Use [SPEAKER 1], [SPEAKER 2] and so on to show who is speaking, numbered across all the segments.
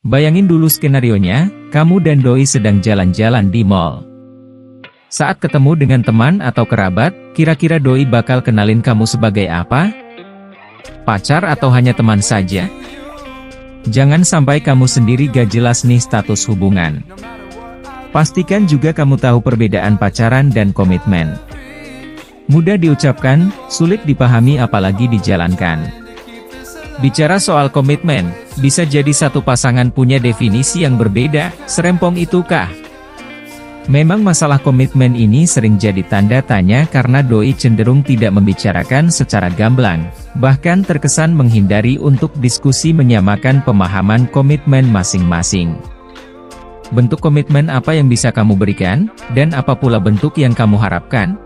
[SPEAKER 1] Bayangin dulu skenarionya, kamu dan doi sedang jalan-jalan di mall. Saat ketemu dengan teman atau kerabat, kira-kira doi bakal kenalin kamu sebagai apa? Pacar atau hanya teman saja? Jangan sampai kamu sendiri gak jelas nih status hubungan. Pastikan juga kamu tahu perbedaan pacaran dan komitmen. Mudah diucapkan, sulit dipahami apalagi dijalankan. Bicara soal komitmen, bisa jadi satu pasangan punya definisi yang berbeda, serempong itukah? Memang masalah komitmen ini sering jadi tanda tanya karena doi cenderung tidak membicarakan secara gamblang, bahkan terkesan menghindari untuk diskusi menyamakan pemahaman komitmen masing-masing. Bentuk komitmen apa yang bisa kamu berikan, dan apa pula bentuk yang kamu harapkan?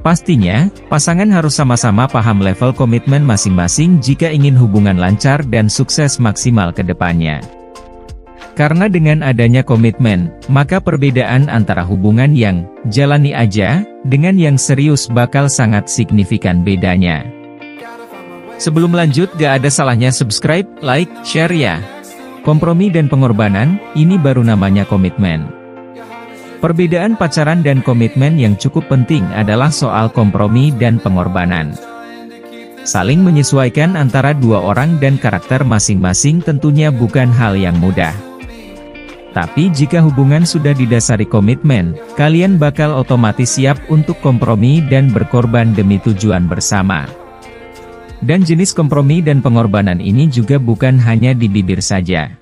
[SPEAKER 1] Pastinya, pasangan harus sama-sama paham level komitmen masing-masing jika ingin hubungan lancar dan sukses maksimal ke depannya. Karena dengan adanya komitmen, maka perbedaan antara hubungan yang jalani aja, dengan yang serius bakal sangat signifikan bedanya. Sebelum lanjut, gak ada salahnya subscribe, like, share ya. Kompromi dan pengorbanan, ini baru namanya komitmen. Perbedaan pacaran dan komitmen yang cukup penting adalah soal kompromi dan pengorbanan. Saling menyesuaikan antara dua orang dan karakter masing-masing tentunya bukan hal yang mudah. Tapi jika hubungan sudah didasari komitmen, kalian bakal otomatis siap untuk kompromi dan berkorban demi tujuan bersama. Dan jenis kompromi dan pengorbanan ini juga bukan hanya di bibir saja.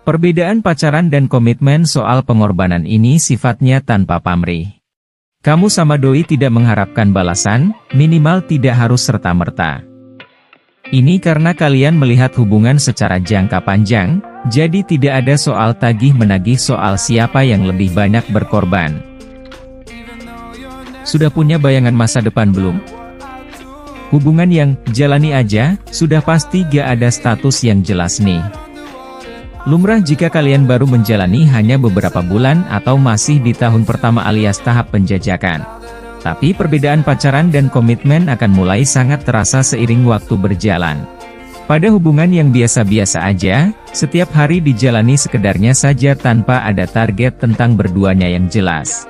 [SPEAKER 1] Perbedaan pacaran dan komitmen soal pengorbanan ini sifatnya tanpa pamrih. Kamu sama doi tidak mengharapkan balasan, minimal tidak harus serta-merta. Ini karena kalian melihat hubungan secara jangka panjang, jadi tidak ada soal tagih-menagih soal siapa yang lebih banyak berkorban. Sudah punya bayangan masa depan belum? Hubungan yang jalani aja, sudah pasti gak ada status yang jelas nih. Lumrah jika kalian baru menjalani hanya beberapa bulan atau masih di tahun pertama alias tahap penjajakan. Tapi perbedaan pacaran dan komitmen akan mulai sangat terasa seiring waktu berjalan. Pada hubungan yang biasa-biasa aja, setiap hari dijalani sekedarnya saja tanpa ada target tentang berduanya yang jelas.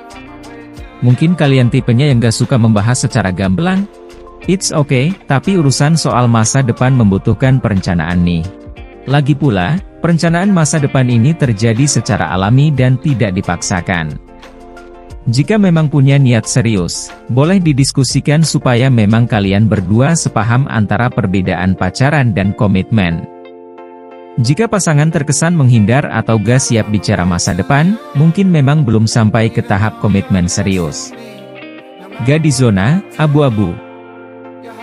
[SPEAKER 1] Mungkin kalian tipenya yang gak suka membahas secara gamblang? It's okay, tapi urusan soal masa depan membutuhkan perencanaan nih. Lagi pula, perencanaan masa depan ini terjadi secara alami dan tidak dipaksakan. Jika memang punya niat serius, boleh didiskusikan supaya memang kalian berdua sepaham antara perbedaan pacaran dan komitmen. Jika pasangan terkesan menghindar atau gak siap bicara masa depan, mungkin memang belum sampai ke tahap komitmen serius. Gak di zona abu-abu,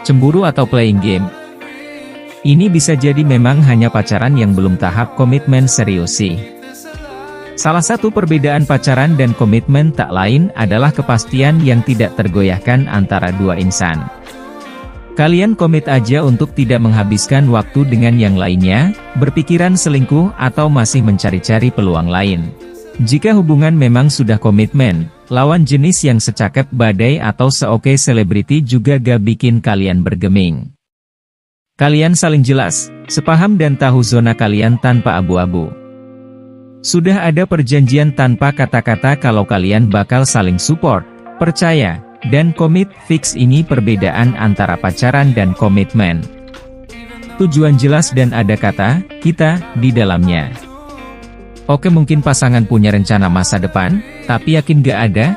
[SPEAKER 1] cemburu atau playing game. Ini bisa jadi memang hanya pacaran yang belum tahap komitmen serius sih. Salah satu perbedaan pacaran dan komitmen tak lain adalah kepastian yang tidak tergoyahkan antara dua insan. Kalian komit aja untuk tidak menghabiskan waktu dengan yang lainnya, berpikiran selingkuh atau masih mencari-cari peluang lain. Jika hubungan memang sudah komitmen, lawan jenis yang secakep badai atau seoke selebriti juga gak bikin kalian bergeming. Kalian saling jelas, sepaham dan tahu zona kalian tanpa abu-abu. Sudah ada perjanjian tanpa kata-kata kalau kalian bakal saling support, percaya, dan komit. Fix ini perbedaan antara pacaran dan komitmen. Tujuan jelas dan ada kata, kita, di dalamnya. Oke, mungkin pasangan punya rencana masa depan, tapi yakin gak ada?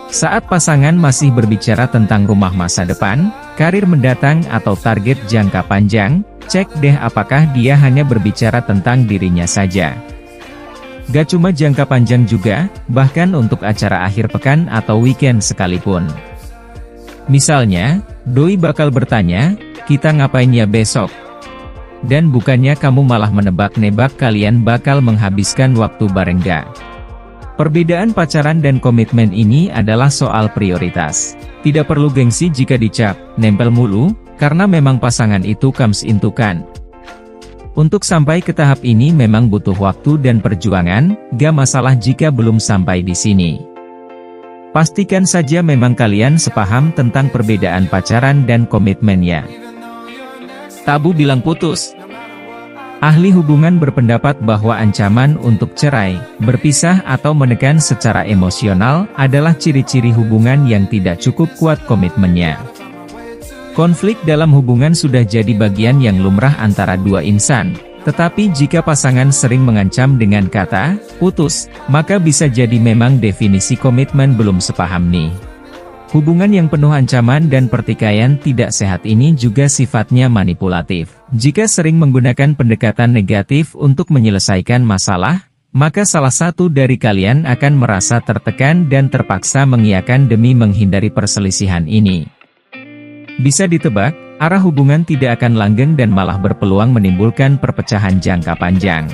[SPEAKER 1] Saat pasangan masih berbicara tentang rumah masa depan, karir mendatang atau target jangka panjang, cek deh apakah dia hanya berbicara tentang dirinya saja. Gak cuma jangka panjang juga, bahkan untuk acara akhir pekan atau weekend sekalipun. Misalnya, doi bakal bertanya, kita ngapain ya besok? Dan bukannya kamu malah menebak-nebak kalian bakal menghabiskan waktu bareng gak? Perbedaan pacaran dan komitmen ini adalah soal prioritas. Tidak perlu gengsi jika dicap nempel mulu, karena memang pasangan itu comes into kan. Untuk sampai ke tahap ini memang butuh waktu dan perjuangan, gak masalah jika belum sampai di sini. Pastikan saja memang kalian sepaham tentang perbedaan pacaran dan komitmennya. Tabu bilang putus. Ahli hubungan berpendapat bahwa ancaman untuk cerai, berpisah atau menekan secara emosional adalah ciri-ciri hubungan yang tidak cukup kuat komitmennya. Konflik dalam hubungan sudah jadi bagian yang lumrah antara dua insan, tetapi jika pasangan sering mengancam dengan kata putus, maka bisa jadi memang definisi komitmen belum sepaham nih. Hubungan yang penuh ancaman dan pertikaian tidak sehat ini juga sifatnya manipulatif. Jika sering menggunakan pendekatan negatif untuk menyelesaikan masalah, maka salah satu dari kalian akan merasa tertekan dan terpaksa mengiyakan demi menghindari perselisihan ini. Bisa ditebak, arah hubungan tidak akan langgeng dan malah berpeluang menimbulkan perpecahan jangka panjang.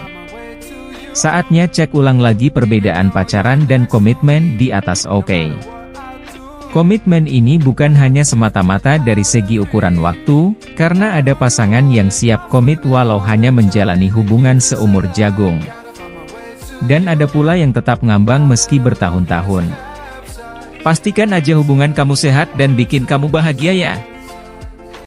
[SPEAKER 1] Saatnya cek ulang lagi perbedaan pacaran dan komitmen di atas oke. Komitmen ini bukan hanya semata-mata dari segi ukuran waktu, karena ada pasangan yang siap komit walau hanya menjalani hubungan seumur jagung. Dan ada pula yang tetap ngambang meski bertahun-tahun. Pastikan aja hubungan kamu sehat dan bikin kamu bahagia ya.